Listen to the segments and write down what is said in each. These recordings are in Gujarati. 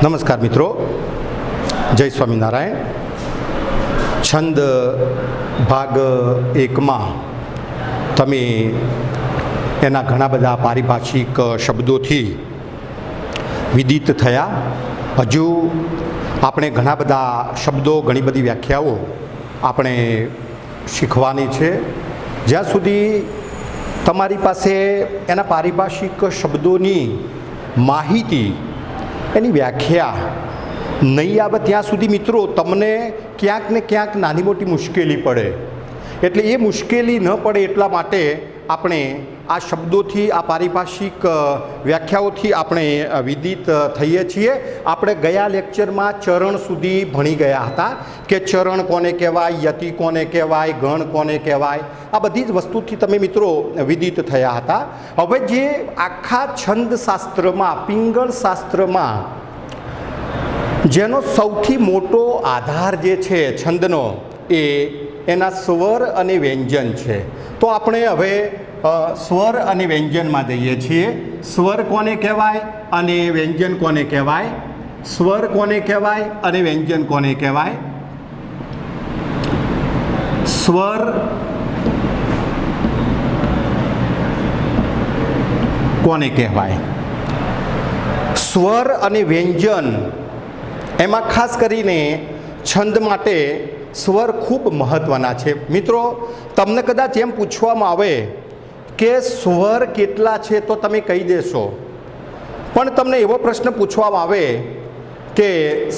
નમસ્કાર મિત્રો, જય સ્વામિનારાયણ. છંદ ભાગ એકમાં તમે એના ઘણા બધા પારિભાષિક શબ્દોથી વિદિત થયા. હજુ આપણે ઘણા બધા શબ્દો, ઘણી બધી વ્યાખ્યાઓ આપણે શીખવાની છે. જ્યાં સુધી તમારી પાસે એના પારિભાષિક શબ્દોની માહિતી, એની વ્યાખ્યા નહીં આવે ત્યાં સુધી મિત્રો તમને ક્યાંક ને ક્યાંક નાની મોટી મુશ્કેલી પડે. એટલે એ મુશ્કેલી ન પડે એટલા માટે આપણે આ શબ્દોથી, આ પારિભાષિક વ્યાખ્યાઓથી આપણે વિદિત થઈએ છીએ. આપણે ગયા લેક્ચરમાં ચરણ સુધી ભણી ગયા હતા કે ચરણ કોને કહેવાય, યતિ કોને કહેવાય, ગણ કોને કહેવાય. આ બધી જ વસ્તુથી તમે મિત્રો વિદિત થયા હતા. હવે જે આખા છંદશાસ્ત્રમાં, પિંગળ શાસ્ત્રમાં જેનો સૌથી મોટો આધાર જે છે છંદનો, એ એના સ્વર અને વ્યંજન છે. તો આપણે હવે સ્વર અને વ્યંજનમાં જઈએ છીએ. સ્વર કોને કહેવાય અને વ્યંજન કોને કહેવાય? સ્વર કોને કહેવાય અને વ્યંજન કોને કહેવાય? સ્વર કોને કહેવાય? સ્વર અને વ્યંજન, એમાં ખાસ કરીને છંદ માટે સ્વર ખૂબ મહત્ત્વના છે. મિત્રો, તમને કદાચ એમ પૂછવામાં આવે કે સ્વર કેટલા છે તો તમે કહી દેશો, પણ તમને એવો પ્રશ્ન પૂછવામાં આવે કે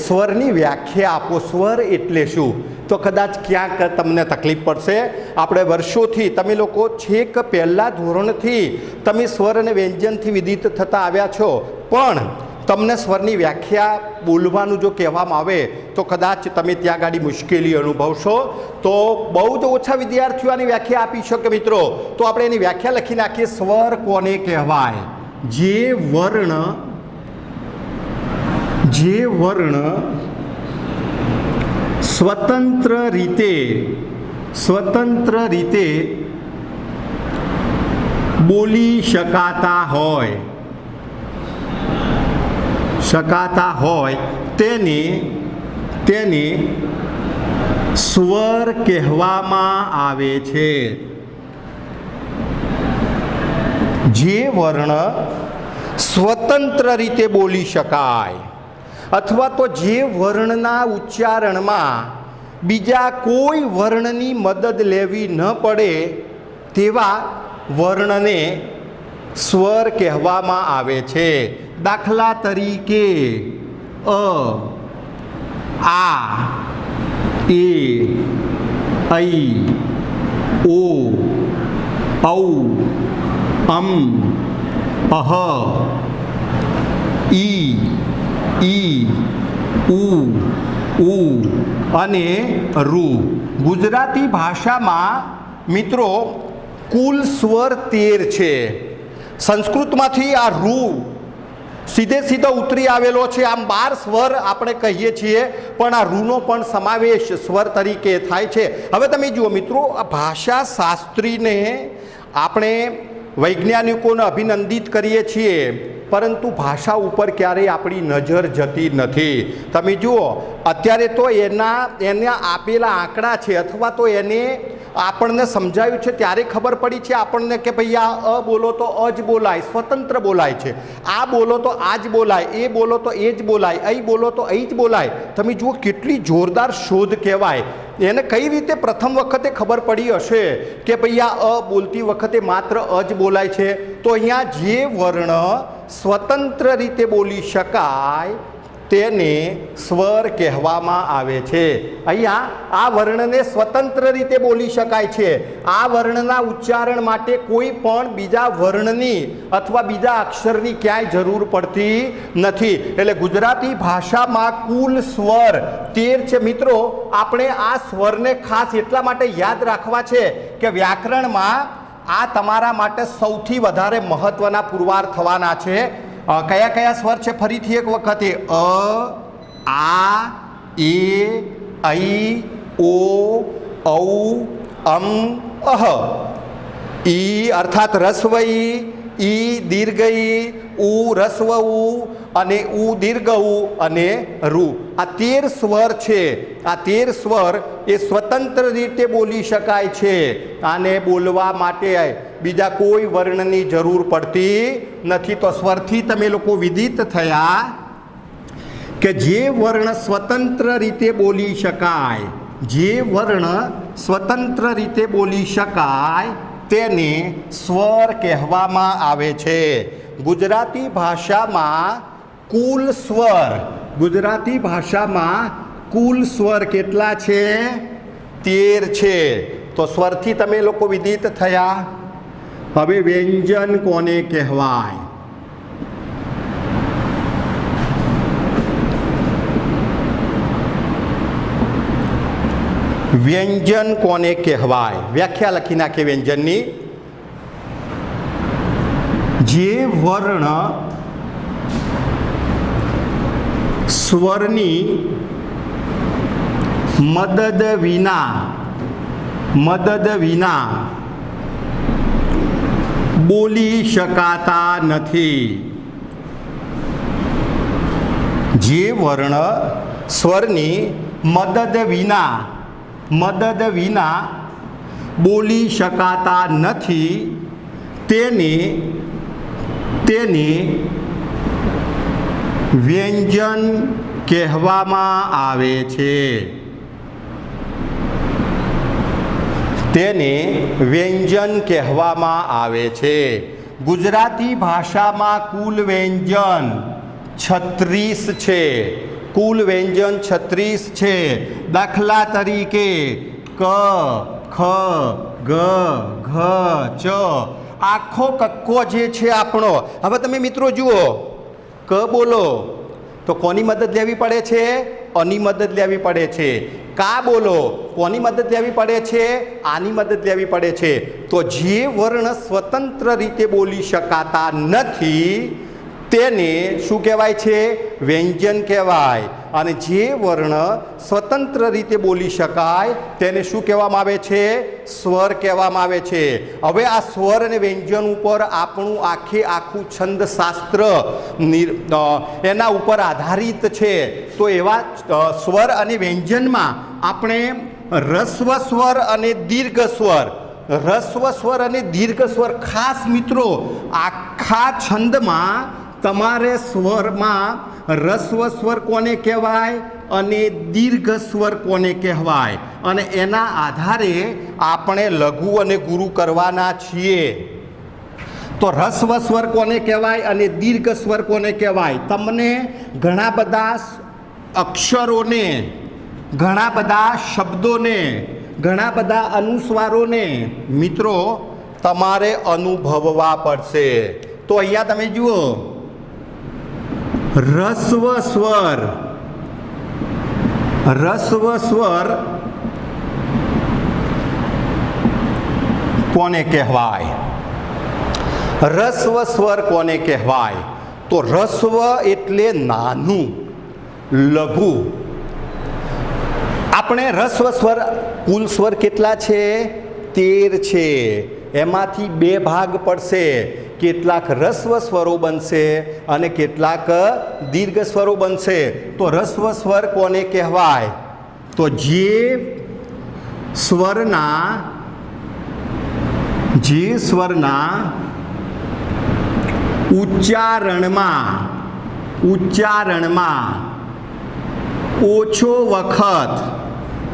સ્વરની વ્યાખ્યા આપો, સ્વર એટલે શું, તો કદાચ ક્યાંક તમને તકલીફ પડશે. આપણે વર્ષોથી, તમે લોકો છેક પહેલાં ધોરણથી તમે સ્વર અને વ્યંજનથી વિદિત થતા આવ્યા છો, પણ તમને સ્વરની વ્યાખ્યા બોલવાનું જો કહેવામાં આવે તો કદાચ તમે ત્યાં ગાડી મુશ્કેલી અનુભવશો. તો બહુ જ ઓછા વિદ્યાર્થીઓ આની વ્યાખ્યા આપી શકે મિત્રો. તો આપણે એની વ્યાખ્યા લખી નાખીએ. સ્વર કોને કહેવાય? જે વર્ણ સ્વતંત્ર રીતે બોલી શકાતા હોય તેને સ્વર કહેવામાં આવે છે. જે વર્ણ સ્વતંત્ર રીતે બોલી શકાય, અથવા તો જે વર્ણના ઉચ્ચારણમાં બીજા કોઈ વર્ણની મદદ લેવી ન પડે તેવા વર્ણને સ્વર કહેવામાં આવે છે. દાખલા તરીકે અ, આ, એ, ઐ, ઓ, ઔ, અમ, અહ, ઈ, ઉ, અને રૂ. ગુજરાતી ભાષામાં મિત્રો કુલ સ્વર 13 છે. સંસ્કૃતમાંથી આ રૂ સીધો ઉતરી આવેલો છે. આમ 12 સ્વર આપણે કહીએ છીએ, પણ આ રૂનો પણ સમાવેશ સ્વર તરીકે થાય છે. હવે તમે જુઓ મિત્રો, આ ભાષા શાસ્ત્રીને આપણે વૈજ્ઞાનિકોને અભિનંદિત કરીએ છીએ, પરંતુ ભાષા ઉપર ક્યારેય આપણી નજર જતી નથી. તમે જુઓ, અત્યારે તો એને આપેલા આંકડા છે, અથવા તો એને આપણને સમજાયું છે ત્યારે ખબર પડી છે આપણને કે ભાઈ આ અ બોલો તો અ જ બોલાય, સ્વતંત્ર બોલાય છે. આ બોલો તો આ જ બોલાય, એ બોલો તો એ જ બોલાય, અહીં બોલો તો અહીં જ બોલાય. તમે જુઓ કેટલી જોરદાર શોધ કહેવાય. એને કઈ રીતે પ્રથમ વખતે ખબર પડી હશે કે ભાઈ આ અ બોલતી વખતે માત્ર અ જ બોલાય છે? તો અહીંયા જે વર્ણ સ્વતંત્ર રીતે બોલી શકાય તેને સ્વર કહેવામાં આવે છે. અહીંયા આ વર્ણને સ્વતંત્ર રીતે બોલી શકાય છે. આ વર્ણના ઉચ્ચારણ માટે કોઈ પણ બીજા વર્ણની અથવા બીજા અક્ષરની ક્યાંય જરૂર પડતી નથી. એટલે ગુજરાતી ભાષામાં કુલ સ્વર 13 છે. મિત્રો, આપણે આ સ્વરને ખાસ એટલા માટે યાદ રાખવા છે કે વ્યાકરણમાં આ તમારા માટે સૌથી વધારે મહત્વના પુરવાર થવાના છે. કયા કયા સ્વર છે? ફરીથી એક વખતે અ, આ, એ, ઐ, ઓ, ઔ, અમ, અહ. ઈ અર્થાત રસ્વ ઈ, દીર્ઘ ઈ, ઉ રસ્વ ઉ અને ઉ દીર્ઘ ઉ અને રૂ, આ 13 સ્વર છે. આ 13 સ્વર એ સ્વતંત્ર રીતે બોલી શકાય છે. આને બોલવા માટે બીજા કોઈ વર્ણની જરૂર પડતી નથી. તો સ્વરથી તમે લોકો વિદિત થયા કે જે વર્ણ સ્વતંત્ર રીતે બોલી શકાય, જે વર્ણ સ્વતંત્ર રીતે બોલી શકાય તેને સ્વર કહેવામાં આવે છે. ગુજરાતી ભાષામાં કુલ સ્વર, ગુજરાતી ભાષામાં કુલ સ્વર કેટલા છે? 13 છે. તો સ્વરથી તમે લોકો વિદિત થયા. હવે વ્યંજન કોને કહેવાય? વ્યંજન કોને કહેવાય? વ્યાખ્યા લખી નાખે વ્યંજનની. જે વર્ણ સ્વરની મદદ વિના બોલી શકાતા નથી. જે વર્ણ સ્વરની મદદ વિના બોલી શકાતા નથી તેને વ્યંજન કહેવામાં આવે છે. તેને વ્યંજન કહેવામાં આવે છે. ગુજરાતી ભાષામાં કુલ વ્યંજન 36 છે. કુલ વ્યંજન 36 છે. દાખલા તરીકે ક, ખ, ગ, ઘ, ચ. આખો કક્કો જે છે આપણો. હવે તમે મિત્રો જુઓ, ક બોલો તો કોની મદદ લેવી પડે છે? અની મદદ લેવી પડે છે. કા બોલો કોની મદદ લેવી પડે છે? આની મદદ લેવી પડે છે. તો જે વર્ણ સ્વતંત્ર રીતે બોલી શકાતા નથી તેને શું કહેવાય છે? વ્યંજન કહેવાય. અને જે વર્ણ સ્વતંત્ર રીતે બોલી શકાય તેને શું કહેવામાં આવે છે? સ્વર કહેવામાં આવે છે. હવે આ સ્વર અને વ્યંજન ઉપર આપણું આખું છંદશાસ્ત્ર એના ઉપર આધારિત છે. તો એવા સ્વર અને વ્યંજનમાં આપણે રસ્વ સ્વર અને દીર્ઘ સ્વર, રસ્વ સ્વર અને દીર્ઘ સ્વર ખાસ મિત્રો આખા છંદમાં તમારે સ્વરમાં રસ્વ સ્વર કોને કહેવાય અને દીર્ઘ સ્વર કોને કહેવાય, અને એના આધારે આપણે લઘુ અને ગુરુ કરવાના છીએ. તો રસ્વ સ્વર કોને કહેવાય અને દીર્ઘ સ્વર કોને કહેવાય? તમને ઘણા બધા અક્ષરોને, ઘણા બધા શબ્દોને, ઘણા બધા અનુસ્વારોને મિત્રો તમારે અનુભવવા પડશે. તો અહીંયા તમે જુઓ, રસ્વ સ્વર, રસ્વ સ્વર કોને કહેવાય? રસ્વ સ્વર કોને કહેવાય? તો રસ્વ એટલે નાનું, લઘુ. આપણે રસ્વ સ્વર, કુલ સ્વર કેટલા છે? 13 છે. એમાંથી 2 ભાગ પડશે. કેટલાક રસ્વ સ્વરો બનશે અને કેટલાક દીર્ઘ સ્વરો બનશે. તો રસ્વ સ્વર કોને કહેવાય? તો જે સ્વરના ઉચ્ચારણમાં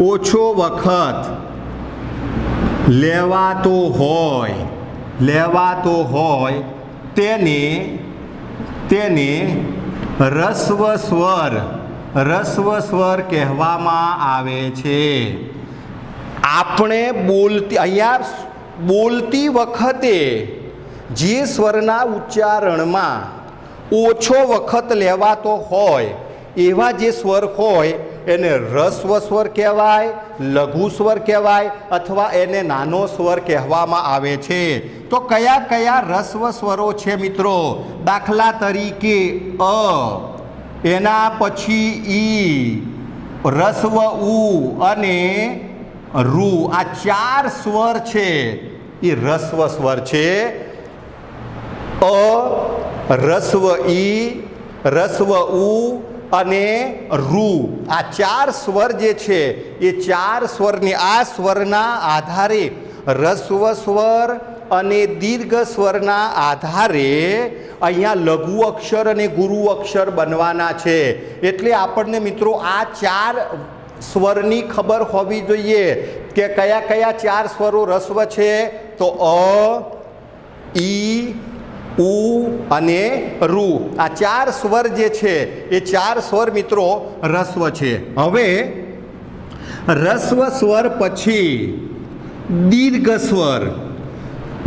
ઓછો વખત લેવાતો હોય તેને રસ્વ સ્વર કહેવામાં આવે છે. આપણે અહીંયા બોલતી વખતે જે સ્વરના ઉચ્ચારણમાં ઓછો વખત લેવાતો હોય એવા જે સ્વર હોય એને રસ્વ સ્વર કહેવાય, લઘુ સ્વર કહેવાય અથવા એને નાનો સ્વર કહેવામાં આવે છે. તો કયા કયા રસ્વ સ્વરો છે મિત્રો? દાખલા તરીકે અ, એના પછી ઈ, રસ્વ ઉ અને રૂ. આ 4 સ્વર છે એ રસ્વ સ્વર છે. અ, રસ્વ ઈ, રસ્વ ઉ અને રૂ, આ ચાર સ્વર જે છે એ ચાર સ્વરની આ સ્વરના આધારે રસ્વ સ્વર અને દીર્ઘ સ્વરના આધારે અહીંયા લઘુ અક્ષર અને ગુરુ અક્ષર બનવાના છે. એટલે આપણને મિત્રો આ ચાર સ્વરની ખબર હોવી જોઈએ કે કયા કયા ચાર સ્વરો રસ્વ છે. તો અ, ઈ, ઉ અને રૂ, આ ચાર સ્વર જે છે એ ચાર સ્વર મિત્રો રસ્વ છે. હવે રસ્વ સ્વર પછી દીર્ઘ સ્વર.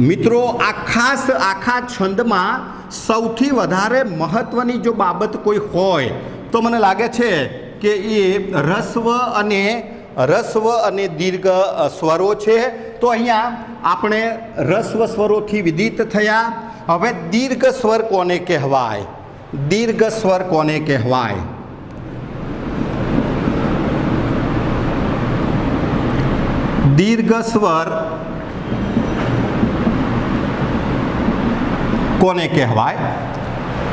મિત્રો આખા છંદમાં સૌથી વધારે મહત્વની જો બાબત કોઈ હોય તો મને લાગે છે કે એ રસ્વ અને દીર્ઘ સ્વરો છે. તો અહીંયા આપણે રસ્વ સ્વરોથી વિદિત થયા. હવે દીર્ઘ સ્વર કોને કહેવાય? દીર્ઘ સ્વર કોને કહેવાય? દીર્ઘ સ્વર કોને કહેવાય?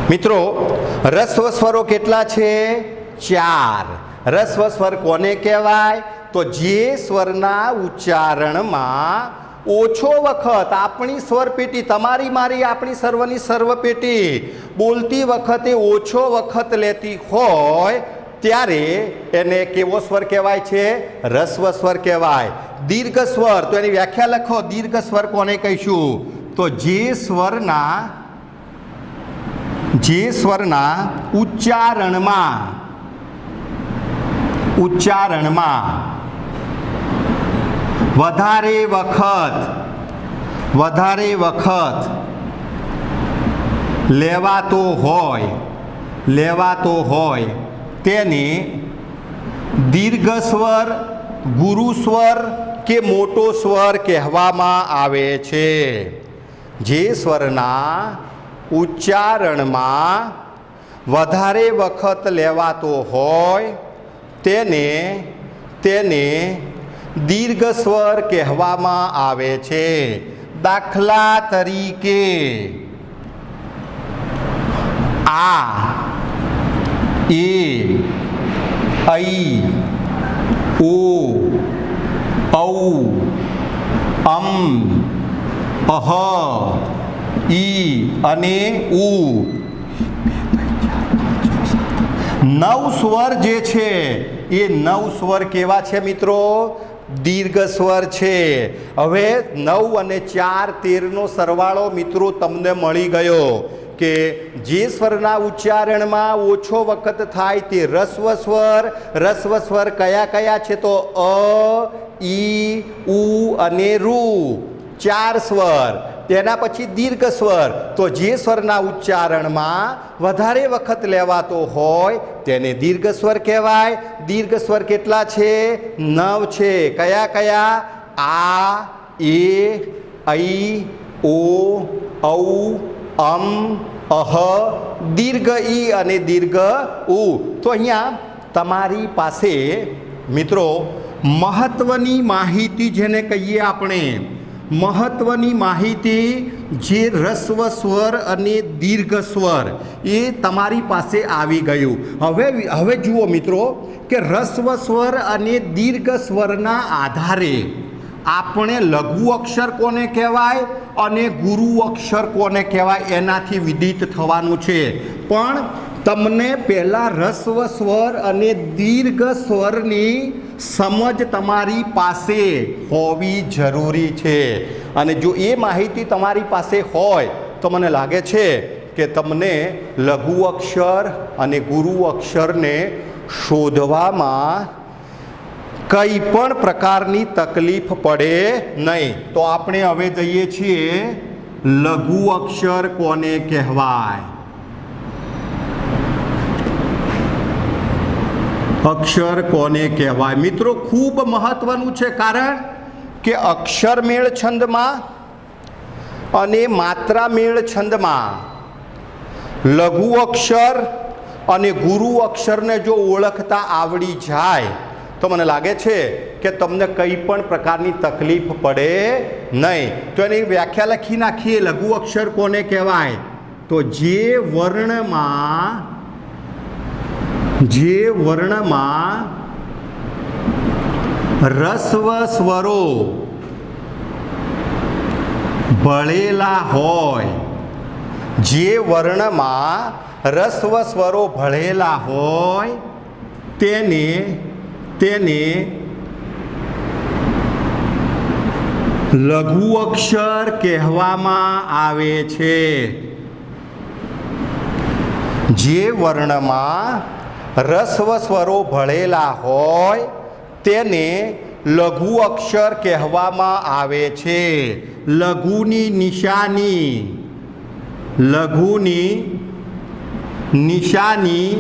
મિત્રો રસ્વ સ્વરો કેટલા છે? 4. રસ્વ સ્વર કોને કહેવાય? તો જે સ્વરના ઉચ્ચારણમાં ઓછો વખત આપણી સ્વર પેટી, તમારી મારી આપણી સર્વની સર્વ પેટી બોલતી વખતે ઓછો વખત લેતી હોય ત્યારે એને કેવો સ્વર કહેવાય છે? રસ્વ સ્વર કહેવાય. દીર્ઘ સ્વર, તો એની વ્યાખ્યા લખો. દીર્ઘ સ્વર કોને કહીશું? તો જે સ્વરના ઉચ્ચારણમાં વધારે વખત લેવાતો હોય તેને દીર્ઘ સ્વર, ગુરુ સ્વર કે મોટો સ્વર કહેવામાં આવે છે. જે સ્વરના ઉચ્ચારણમાં વધારે વખત લેવાતો હોય તેને દીર્ઘ સ્વર કહેવામાં આવે છે. દાખલા તરીકે આ, એ, ઐ, ઓ, ઔ, અમ, અહ, ઈ અને ઉ. 9 સ્વર જે છે એ 9 સ્વર કેવા છે મિત્રો? દીર્ઘ સ્વર છે. હવે 9 અને 4 13નો સરવાળો મિત્રો તમને મળી ગયો કે જે સ્વરના ઉચ્ચારણમાં ઓછો વખત થાય તે રસ્વ સ્વર. રસ્વ સ્વર કયા કયા છે? તો અ, ઈ, ઉ અને રૂ, 4 સ્વર. તેના પછી દીર્ઘ સ્વર, તો જે સ્વરના ઉચ્ચારણમાં વધારે વખત લેવાતો હોય તેને દીર્ઘ સ્વર કહેવાય. દીર્ઘ સ્વર કેટલા છે? 9 છે. કયા કયા? આ, એ, ઐ, ઓ, ઔ, અમ, અહ, દીર્ઘ ઈ અને દીર્ઘ ઉ. તો અહીંયા તમારી પાસે મિત્રો મહત્વની માહિતી જેને કહીએ આપણે, મહત્વની માહિતી જે રસ્વ સ્વર અને દીર્ઘ સ્વર એ તમારી પાસે આવી ગયું. હવે જુઓ મિત્રો કે રસ્વ સ્વર અને દીર્ઘ સ્વરના આધારે આપણે લઘુ અક્ષર કોને કહેવાય અને ગુરુ અક્ષર કોને કહેવાય એનાથી વિદિત થવાનું છે. પણ તમને પહેલાં રસ્વ સ્વર અને દીર્ઘ સ્વરની સમજ તમારી પાસે હોવી જરૂરી છે. અને જો એ માહિતી તમારી પાસે હોય તો મને લાગે છે કે તમને લઘુ અક્ષર અને ગુરુ અક્ષરને શોધવામાં કંઈ પણ પ્રકારની તકલીફ પડે નહીં. તો આપણે હવે જઈએ છીએ લઘુ અક્ષર કોને કહેવાય. અક્ષર કોને કહેવાય? મિત્રો ખૂબ મહત્વનું છે, કારણ કે અક્ષર મેળ છંદમાં અને માત્રા મેળ છંદમાં લઘુ અક્ષર અને ગુરુ અક્ષરને જો ઓળખતા આવડી જાય તો મને લાગે છે કે તમને કંઈ પણ પ્રકારની તકલીફ પડે નહીં. તો એની વ્યાખ્યા લખી નાખીએ. લઘુ અક્ષર કોને કહેવાય? તો જે વર્ણમાં રસ્વ સ્વરો ભળેલા હોય, જે વર્ણમાં રસ્વ સ્વરો ભળેલા હોય તેને લઘુ અક્ષર કહેવામાં આવે છે. જે વર્ણમાં રસ્વ સ્વરો ભળેલા હોય તેને લઘુ અક્ષર કહેવામાં આવે છે. લઘુની નિશાની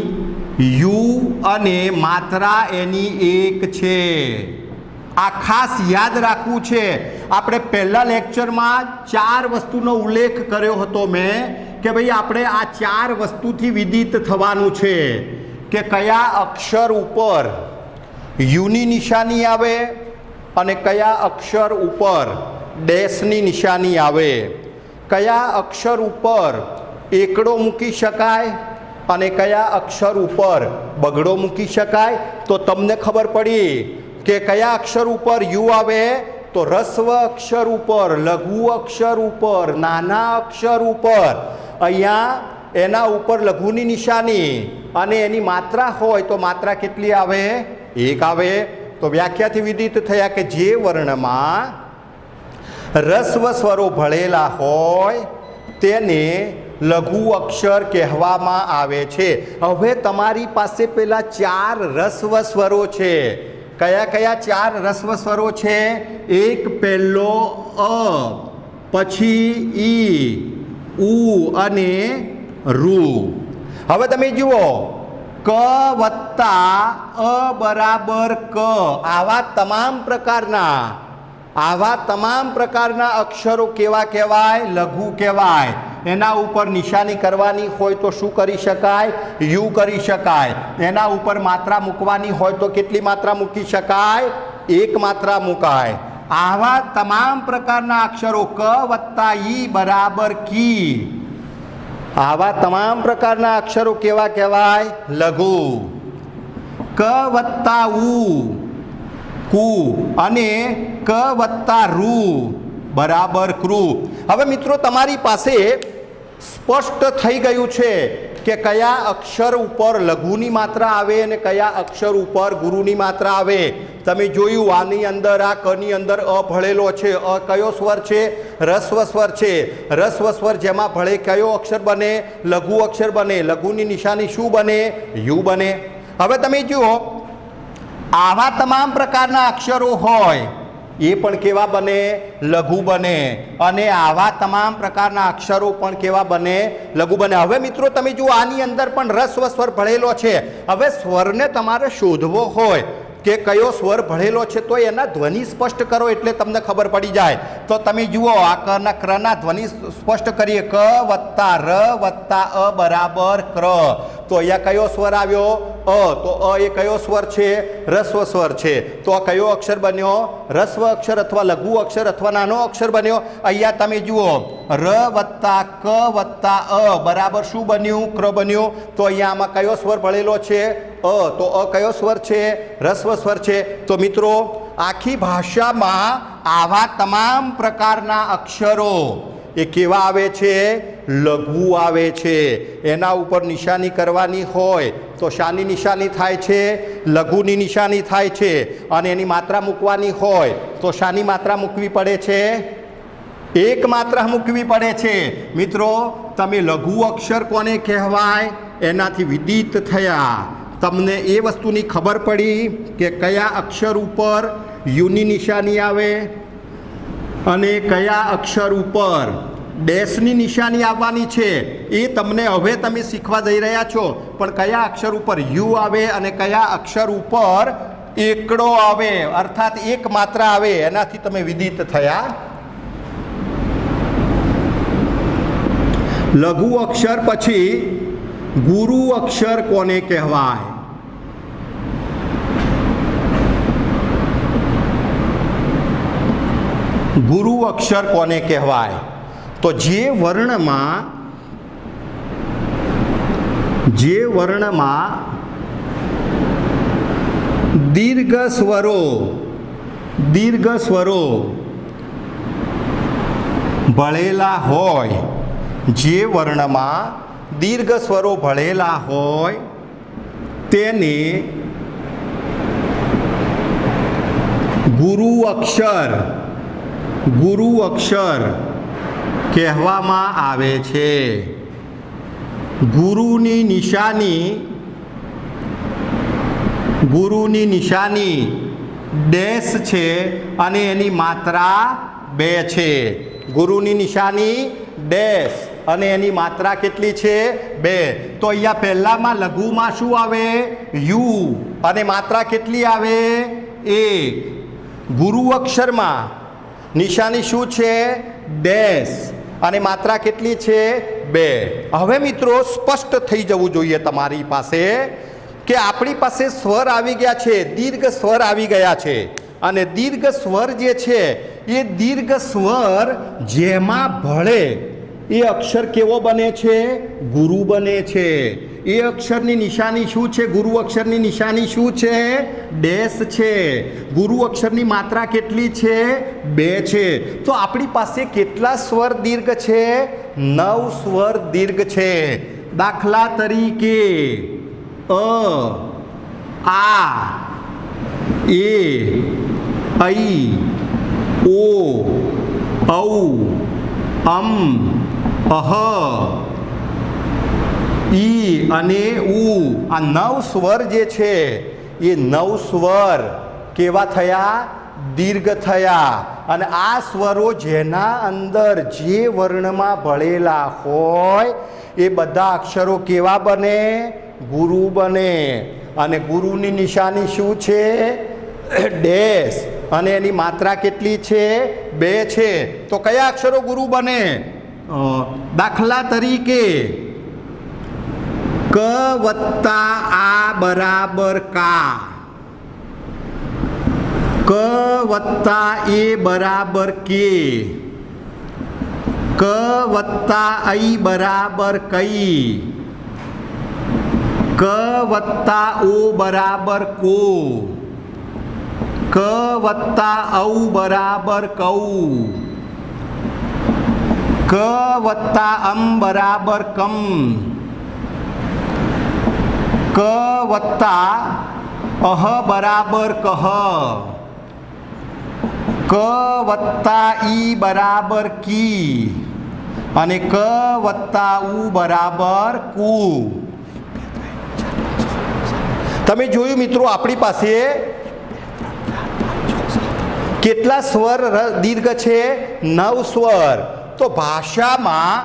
યુ અને માત્રા એની એક છે. આ ખાસ યાદ રાખવું છે. આપણે પહેલા લેક્ચરમાં 4 વસ્તુનો ઉલ્લેખ કર્યો હતો મેં કે ભાઈ આપણે આ 4 વસ્તુથી વિદિત થવાનું છે કે કયા અક્ષર ઉપર યુની નિશાની આવે અને કયા અક્ષર ઉપર ડેશની નિશાની આવે, કયા અક્ષર ઉપર એકડો મૂકી શકાય અને કયા અક્ષર ઉપર બગડો મૂકી શકાય. તો તમને ખબર પડી કે કયા અક્ષર ઉપર યુ આવે તો રસ્વ અક્ષર ઉપર, લઘુ અક્ષર ઉપર, નાના અક્ષર ઉપર. અહીંયા એના ઉપર લઘુની નિશાની અને એની માત્રા હોય તો માત્રા કેટલી આવે? 1 આવે. તો વ્યાખ્યાથી વિદિત થયા કે જે વર્ણમાં રસ્વ સ્વરો ભળેલા હોય તેને લઘુ અક્ષર કહેવામાં આવે છે. હવે તમારી પાસે પેલા 4 રસ્વ સ્વરો છે. કયા કયા 4 રસ્વ સ્વરો છે? એક પહેલો અ, પછી ઈ, ઉ અને રૂ. હવે તમે જુઓ ક વત્તા અ બરાબર ક, આવા તમામ પ્રકારના અક્ષરો કેવા કહેવાય? લઘુ કહેવાય. એના ઉપર નિશાની કરવાની હોય તો શું કરી શકાય? યુ કરી શકાય. એના ઉપર માત્રા મૂકવાની હોય તો કેટલી માત્રા મૂકી શકાય? 1 માત્રા મુકાય. આવા તમામ પ્રકારના અક્ષરો ક વત્તા ઈ બરાબર કી, આવા તમામ પ્રકારના અક્ષરો કેવા કહેવાય? લઘુ. ક વત્તા ઉ કુ અને ક વત્તા રૂ બરાબર ક્રુ. હવે મિત્રો તમારી પાસે સ્પષ્ટ થઈ ગયું છે કે કયા અક્ષર ઉપર લઘુની માત્રા આવે અને કયા અક્ષર ઉપર ગુરુની માત્રા આવે. તમે જોયું આની અંદર આ કની અંદર અ ભળેલો છે. અ કયો સ્વર છે? રસ્વ સ્વર છે. રસ્વ સ્વર જેમાં ભળે કયો અક્ષર બને? લઘુ અક્ષર બને. લઘુની નિશાની શું બને? યુ બને. હવે તમે જુઓ આવા તમામ પ્રકારના અક્ષરો હોય એ પણ કેવા બને? લઘુ બને. અને આવા તમામ પ્રકારના અક્ષરો પણ કેવા બને? લઘુ બને. હવે મિત્રો તમે જુઓ આની અંદર પણ રસ્વ સ્વર ભળેલો છે. હવે સ્વરને તમારે શોધવો હોય કે કયો સ્વર ભળેલો છે તો એના ધ્વનિ સ્પષ્ટ કરો એટલે તમને ખબર પડી જાય. તો તમે જુઓ આ ક્રના ધ્વનિ સ્પષ્ટ કરીએ. ક વત્તા ર વત્તા અ બરાબર ક્ર. તો અહીંયા કયો સ્વર આવ્યો? અ. તો અ એ કયો સ્વર છે? રસ્વ સ્વર છે. તો આ કયો અક્ષર બન્યો? રસ્વ અક્ષર અથવા લઘુ અક્ષર અથવા નાનો અક્ષર બન્યો. અહીંયા તમે જુઓ ર વત્તા ક વત્તા અ બરાબર શું બન્યું? ક્ર બન્યું. તો અહીંયા આમાં કયો સ્વર ભળેલો છે? અ. તો અ કયો સ્વર છે? રસ્વ સ્વર છે. તો મિત્રો આખી ભાષામાં આવા તમામ પ્રકારના અક્ષરો એ કેવા આવે છે? લઘુ આવે છે. એના ઉપર નિશાની કરવાની હોય તો શાની નિશાની થાય છે? લઘુની નિશાની થાય છે. અને એની માત્રા મૂકવાની હોય તો શાની માત્રા મૂકવી પડે છે? 1 માત્રા મૂકવી પડે છે. મિત્રો તમે લઘુ અક્ષર કોને કહેવાય એનાથી વિદિત થયા. તમને એ વસ્તુની ખબર પડી કે કયા અક્ષર ઉપર યુની નિશાની આવે અને કયા અક્ષર ઉપર ડેશની નિશાની આવવાની છે. એ તમને હવે તમે શીખવા જઈ રહ્યા છો. પણ કયા અક્ષર ઉપર યુ આવે અને કયા અક્ષર ઉપર એકડો આવે અર્થાત 1 માત્રા આવે એનાથી તમે વિદિત થયા. લઘુ અક્ષર પછી ગુરુ અક્ષર કોને કહેવાય? ગુરુ અક્ષર કોને કહેવાય? તો જે વર્ણમાં જે વર્ણમાં દીર્ઘ સ્વરો ભળેલા હોય, જે વર્ણમાં દીર્ઘ સ્વરો ભળેલા હોય તેને ગુરુ અક્ષર કહેવામાં આવે છે. ગુરુની નિશાની ડેશ છે અને એની માત્રા 2 છે. ગુરુની નિશાની ડેશ અને એની માત્રા કેટલી છે? 2. તો અહીંયા પહેલામાં લઘુમાં શું આવે? યુ અને માત્રા કેટલી આવે? 1. ગુરુ અક્ષરમાં નિશાની શું છે? ડેશ અને માત્રા કેટલી છે? 2. હવે મિત્રો સ્પષ્ટ થઈ જવું જોઈએ તમારી પાસે કે આપણી પાસે સ્વર આવી ગયા છે, દીર્ઘ સ્વર આવી ગયા છે. અને દીર્ઘ સ્વર જે છે એ દીર્ઘ સ્વર જેમાં ભળે એ અક્ષર કેવો બને છે? ગુરુ બને છે. એ અક્ષરની નિશાની શું છે? ગુરુ અક્ષરની નિશાની શું છે? ડેશ છે. ગુરુ અક્ષરની માત્રા કેટલી છે? 2 છે. તો આપણી પાસે કેટલા સ્વર દીર્ઘ છે? 9 સ્વર દીર્ઘ છે. દાખલા તરીકે આ, એ, ઐ, ઓ, ઔ, અમ, અહ, ઈ અને ઉ. આ 9 સ્વર જે છે એ 9 સ્વર કેવા થયા? દીર્ઘ થયા. અને આ સ્વરો જેના અંદર જે વર્ણમાં ભળેલા હોય એ બધા અક્ષરો કેવા બને? ગુરુ બને. અને ગુરુની નિશાની શું છે? ડેશ અને એની માત્રા કેટલી છે? 2 છે. તો કયા અક્ષરો ગુરુ બને? દાખલા તરીકે ક વત્તા આ બરાબર કા, ક વત્તા એ બરાબર કે, ક વત્તા ઐ બરાબર કઈ, ક વત્તા ઓ બરાબર કો, ક વત્તા ઔ બરાબર કૌ, ક વત્તા અમ બરાબર કમ, ક વત્તા અહ બરાબર કહ, ક વત્તા ઈ બરાબર કી અને ક વત્તા ઉ બરાબર કુ. તમે જોયું મિત્રો આપણી પાસે કેટલા સ્વર દીર્ઘ છે? 9 સ્વર. તો ભાષામાં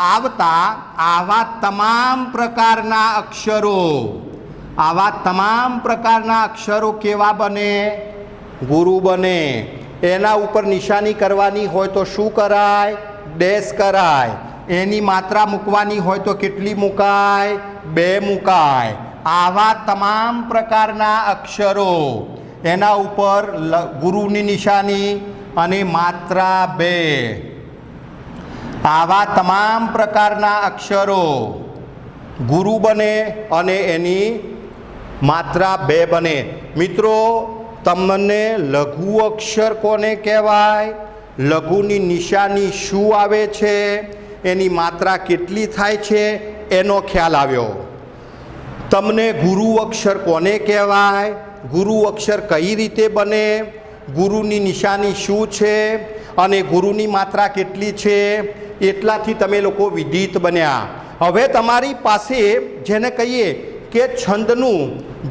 આવતા આવા તમામ પ્રકારના અક્ષરો કેવા બને? ગુરુ બને. એના ઉપર નિશાની કરવાની હોય તો શું કરાય? ડેશ કરાય. એની માત્રા મૂકવાની હોય તો કેટલી મુકાય? 2 મુકાય. આવા તમામ પ્રકારના અક્ષરો એના ઉપર ગુરુની નિશાની અને માત્રા 2. આવા તમામ પ્રકારના અક્ષરો ગુરુ બને અને એની માત્રા 2 બને. મિત્રો તમને લઘુ અક્ષર કોને કહેવાય? લઘુની નિશાની શું આવે છે? એની માત્રા કેટલી થાય છે એનો ખ્યાલ આવ્યો. તમને ગુરુ અક્ષર કોને કહેવાય? ગુરુ અક્ષર કઈ રીતે બને? ગુરુની નિશાની શું છે અને ગુરુની માત્રા કેટલી છે? એટલાથી તમે લોકો વિદિત બન્યા. હવે તમારી પાસે જેને કહીએ કે છંદનું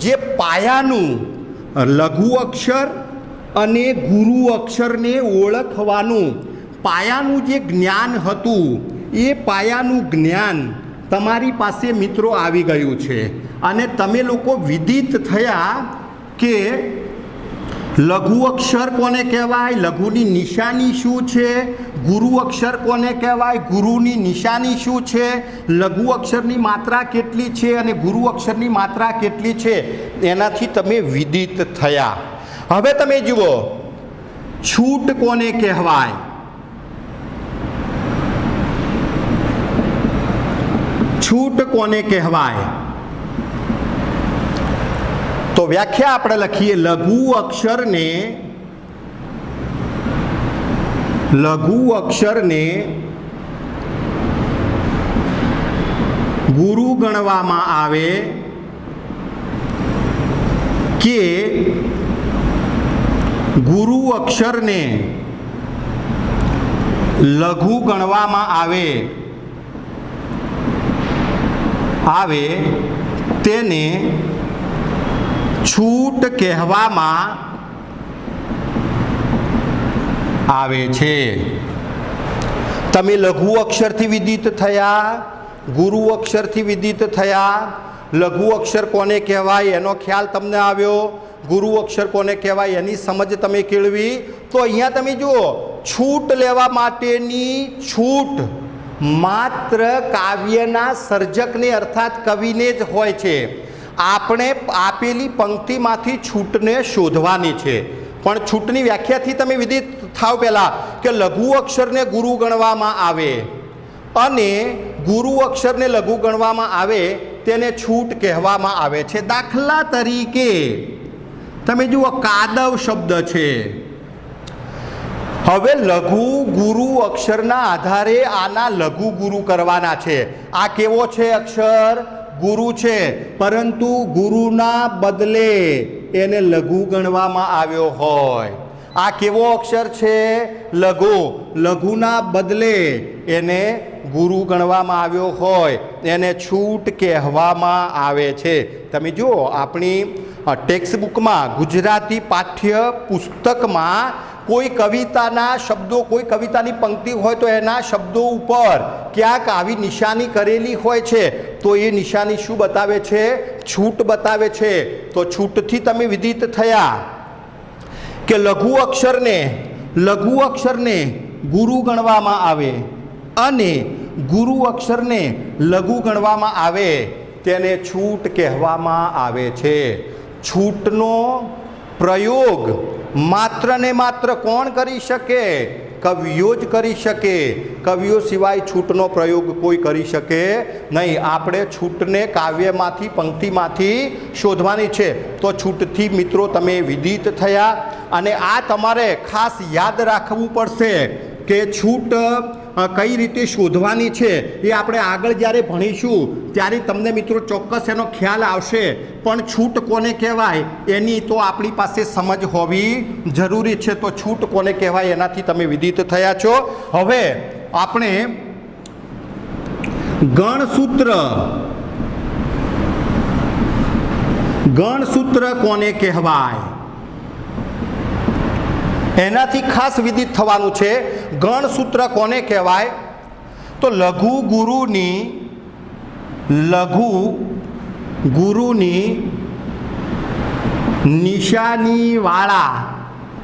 જે પાયાનું લઘુ અક્ષર અને ગુરુ અક્ષરને ઓળખવાનું પાયાનું જે જ્ઞાન હતું એ પાયાનું જ્ઞાન તમારી પાસે મિત્રો આવી ગયું છે. અને તમે લોકો વિદિત થયા કે લઘુ અક્ષર કોને કહેવાય? લઘુની નિશાની શું છે? ગુરુ અક્ષર કોને કહેવાય? ગુરુની નિશાની શું છે? લઘુ અક્ષરની માત્રા કેટલી છે અને ગુરુ અક્ષરની માત્રા કેટલી છે? એનાથી તમે વિદિત થયા. હવે તમે જુઓ છૂટ કોને કહેવાય? છૂટ કોને કહેવાય? તો વ્યાખ્યા આપણે લખીએ, લઘુ અક્ષરને ગુરુ ગણવામાં આવે કે ગુરુ અક્ષરને લઘુ ગણવામાં આવે તેને છૂટ કહેવામાં આવે છે. તમે લઘુ અક્ષરથી વિદિત થયા, ગુરુ અક્ષરથી વિદિત થયા. લઘુ અક્ષર કોને કહેવાય એનો ખ્યાલ તમને આવ્યો, ગુરુ અક્ષર કોને કહેવાય એની સમજ તમે કેળવી. તો અહીંયા તમે જુઓ, છૂટ લેવા માટેની છૂટ માત્ર કાવ્યના સર્જકને અર્થાત કવિને જ હોય છે. આપણે આપેલી પંક્તિમાંથી છૂટને શોધવાની છે. પણ છૂટની વ્યાખ્યાથી તમે વિદિત થાવ પહેલાં કે લઘુ અક્ષરને ગુરુ ગણવામાં આવે અને ગુરુ અક્ષરને લઘુ ગણવામાં આવે તેને છૂટ કહેવામાં આવે છે. દાખલા તરીકે તમે જુઓ, કાદવ શબ્દ છે. હવે લઘુ ગુરુ અક્ષરના આધારે આના લઘુ ગુરુ કરવાના છે. આ કેવો છે અક્ષર? ગુરુ છે, પરંતુ ગુરુના બદલે એને લઘુ ગણવામાં આવ્યો હોય. આ કેવો અક્ષર છે? લઘુ. લઘુના બદલે એને ગુરુ ગણવામાં આવ્યો હોય એને છૂટ કહેવામાં આવે છે. તમે જુઓ, આપણી ટેક્સ્ટ બુકમાં, ગુજરાતી પાઠ્ય પુસ્તકમાં કોઈ કવિતાના શબ્દો, કોઈ કવિતાની પંક્તિ હોય તો એના શબ્દો ઉપર ક્યાંક આવી નિશાની કરેલી હોય છે, તો એ નિશાની શું બતાવે છે? છૂટ બતાવે છે. તો છૂટથી તમે વિદિત થયા કે લઘુ અક્ષરને ગુરુ ગણવામાં આવે અને ગુરુ અક્ષરને લઘુ ગણવામાં આવે તેને છૂટ કહેવામાં આવે છે. છૂટનો પ્રયોગ માત્ર ને માત્ર કોણ કરી શકે? કવિઓ જ કરી શકે. કવિઓ સિવાય છૂટનો પ્રયોગ કોઈ કરી શકે નહીં. આપણે છૂટને કાવ્યમાંથી, પંક્તિમાંથી શોધવાની છે. તો છૂટથી મિત્રો તમે વિદિત થયા અને આ તમારે ખાસ યાદ રાખવું પડશે કે છૂટ કઈ રીતે શોધવાની છે એ આપણે આગળ જ્યારે ભણીશું ત્યારે તમને મિત્રો ચોક્કસ એનો ખ્યાલ આવશે. પણ છૂટ કોને કહેવાય એની તો આપણી પાસે સમજ હોવી જરૂરી છે. તો છૂટ કોને કહેવાય એનાથી તમે વિદિત થયા છો. હવે આપણે ગણસૂત્ર કોને કહેવાય એનાથી ખાસ વિદિત થવાનું છે. ગણસૂત્ર કોને કહેવાય? તો લઘુ ગુરુની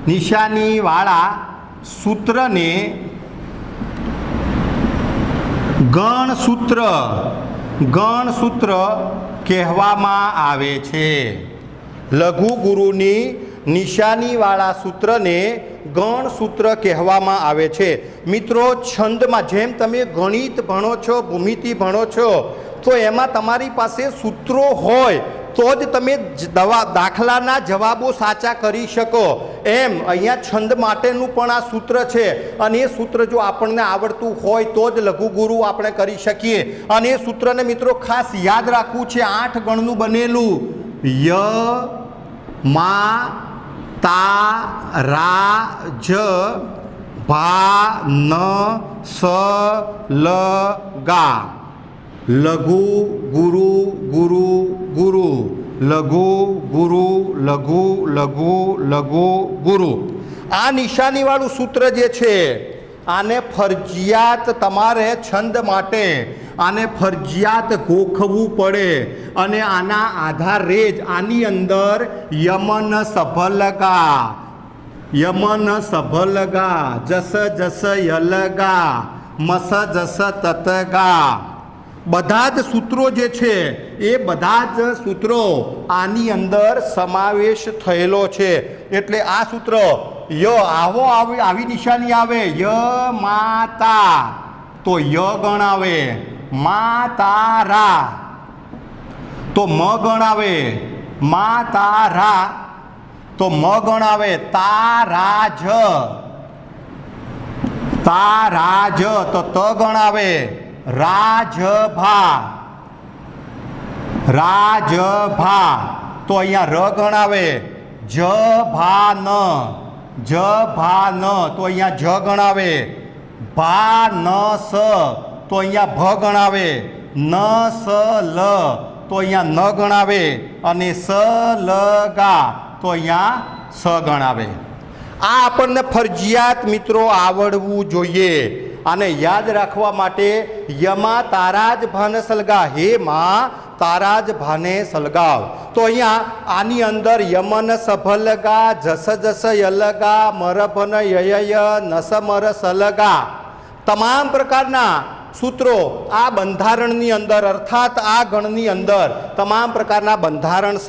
નિશાનીવાળા સૂત્રને ગણસૂત્ર કહેવામાં આવે છે. લઘુ ગુરુની નિશાનીવાળા સૂત્રને ગણસૂત્ર કહેવામાં આવે છે. મિત્રો, છંદમાં જેમ તમે ગણિત ભણો છો, ભૂમિતિ ભણો છો, તો એમાં તમારી પાસે સૂત્રો હોય તો જ તમે દાખલાના જવાબો સાચા કરી શકો. એમ અહીંયા છંદ માટેનું પણ આ સૂત્ર છે અને એ સૂત્ર જો આપણને આવડતું હોય તો જ લઘુ ગુરુ આપણે કરી શકીએ. અને એ સૂત્રને મિત્રો ખાસ યાદ રાખવું છે. 8 ગણનું બનેલું. ય, મા, તા, રા, જ, ભા, ન, સ, લ, ગા. લઘુ ગુરુ ગુરુ ગુરુ, લઘુ ગુરુ લઘુ લઘુ લઘુ ગુરુ. આ નિશાનીવાળું સૂત્ર જે છે આને ફરજિયાત તમારે છંદ માટે આને ફરજિયાત ગોખવું પડે અને આના આધારે જ આની અંદર યમન સભલગા, જસ જસ યલગા, મસ જસ તતગા, બધા જ સૂત્રો જે છે એ બધા જ સૂત્રો આની અંદર સમાવેશ થયેલો છે. એટલે આ સૂત્ર ય આવી નિશાની આવે, ય માતા તો ય ગણ આવે, મા તારા, તો મ ગણ આવે, મા તારા, તો મ ગણ આવે, તારાજ, તારાજ, તો ત ગણ આવે, રાજભા, રાજભા, તો અહીંયા ર ગણ આવે, જભાન, જભાન, તો અહીંયા જ ગણ આવે, ભાનસ, તો અહીંયા ભ ગણ આવે, નસલ, તો અહીંયા ન ગણ આવે, અને સલગા, તો અહીંયા સ ગણ આવે. આ આપણને ફરજિયાત મિત્રો આવડવું જોઈએ. આને યાદ રાખવા માટે યમા તારા જ ભાને સલગા, હે માં તારા જ ભાને સલગાવ. તો અહીંયા આની અંદર યમન સભલગા, જસ જસ યલગા, મરભન યય, નસ મર સલગા, તમામ પ્રકારના સૂત્રો આ બંધારણની અંદર અર્થાત આ ગણની અંદર તમામ પ્રકારના બંધારણ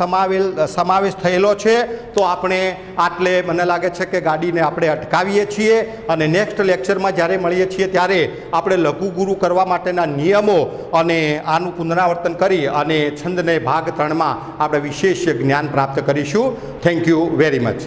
સમાવેશ થયેલો છે. તો આપણે આટલે મને લાગે છે કે ગાડીને આપણે અટકાવીએ છીએ અને નેક્સ્ટ લેક્ચરમાં જ્યારે મળીએ છીએ ત્યારે આપણે લઘુગુરુ કરવા માટેના નિયમો અને આનું પુનરાવર્તન કરી અને છંદને ભાગ 3માં આપણે વિશેષ જ્ઞાન પ્રાપ્ત કરીશું. Thank you very much.